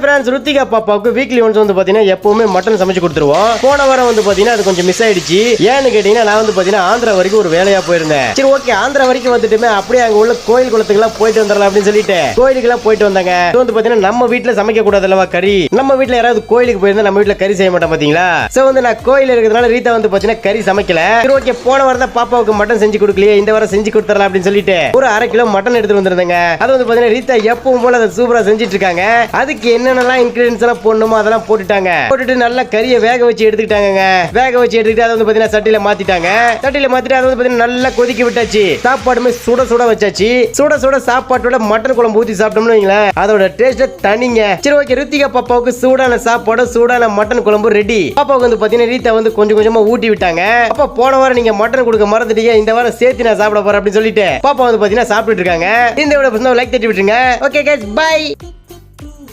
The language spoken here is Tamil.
ஃப்ரெண்ட்ஸ், ருத்திகா பாப்பாவுக்கு வீக்லி ஒன்ஸ் வந்து பாத்தீங்கன்னா எப்பவுமே மட்டன் சமைச்சு கொடுத்துருவோம். போன வாரம் வந்து பாத்தீங்கன்னா அது கொஞ்சம் மிஸ் ஆயிடுச்சு. ஏன்னு கேட்டீங்கன்னா நான் வந்து பாத்தீங்கன்னா ஆந்திரா வரைக்கும் ஒரு வேலையா போயிருந்தேன். சரி ஓகே, ஆந்திரா வரைக்கும் வந்துட்டுமே அப்படியே அங்க உள்ள கோயில் குளத்துக்கு எல்லாம் போயிட்டு வந்துடலாம் அப்படின்னு சொல்லிட்டு கோயிலுக்கு எல்லாம் போயிட்டு வந்தாங்க. வந்து பாத்தீங்கன்னா நம்ம வீட்டுல சமைக்க கூடாது அல்லவா கறி. நம்ம வீட்டுல யாராவது கோயிலுக்கு போயிருந்தா நம்ம வீட்டுல கறி செய்ய மாட்டோம் பாத்தீங்களா. சோ வந்து நான் கோயில் இருக்கிறதுனால ரீதா வந்து பாத்தீங்கன்னா கறி சமைக்கல. சரி ஓகே, போன வாரம் தான் பாப்பாவுக்கு மட்டன் செஞ்சு கொடுக்கலையே, இந்த வாரம் செஞ்சு கொடுத்துடலாம் அப்படின்னு சொல்லிட்டு ஒரு 1/2 கிலோ மட்டன் எடுத்துட்டு வந்திருந்தாங்க. அது வந்து பாத்தீங்கன்னா ரீதா எப்பவும் போல அதை சூப்பரா செஞ்சுட்டு இருக்காங்க. அதுக்கு என்னென்னலாம் இன்கிரிடியன்ஸ் எல்லாம் போடணுமோ அதெல்லாம் போட்டுட்டு நல்லா கறியை வேக வச்சு எடுத்துக்கிட்டாங்க. வேக வச்சு எடுத்துக்கிட்டு அதை வந்து பாத்தீங்கன்னா சட்டியில மாத்திட்டாங்க. சட்டியில மாத்திட்டு அதை வந்து பாத்தீங்கன்னா நல்லா கொதிக்க விட்டாச்சு. சாப்பாடுமே சுட சுட வச்சாச்சு. சுட சுட சாப்பாட்டோட மட்டன் குழம்பு ஊத்தி சாப்பிட்டோம்னு வைங்களேன், அதோட டேஸ்ட் தனிங்க. சரி ஓகே, ருத்திகா பாப்பாவுக்கு சூடான சாப்பாடு சூடான மட்டன் குழம்பு ரெடி. பாப்பாவுக்கு வந்து பாத்தீங்கன்னா ரீதா வந்து கொஞ்சம் கொஞ்சமா ஊட்டி விட்டாங்க. அப்ப போன வாரம் நீங்க மட்டன் கொடுக்க மறந்துட்டீங்க, இந்த வாரம் சேர்த்து நான் சாப்பிட போறேன் அப்படின்னு சொல்லிட்டு பாப்பா வந்து பாத்தீங்கன்னா சாப்பிட்டு இருக்காங்க. இந்த வீடியோ லைக் தட்டி விட்டுருங்க. Okay guys, by.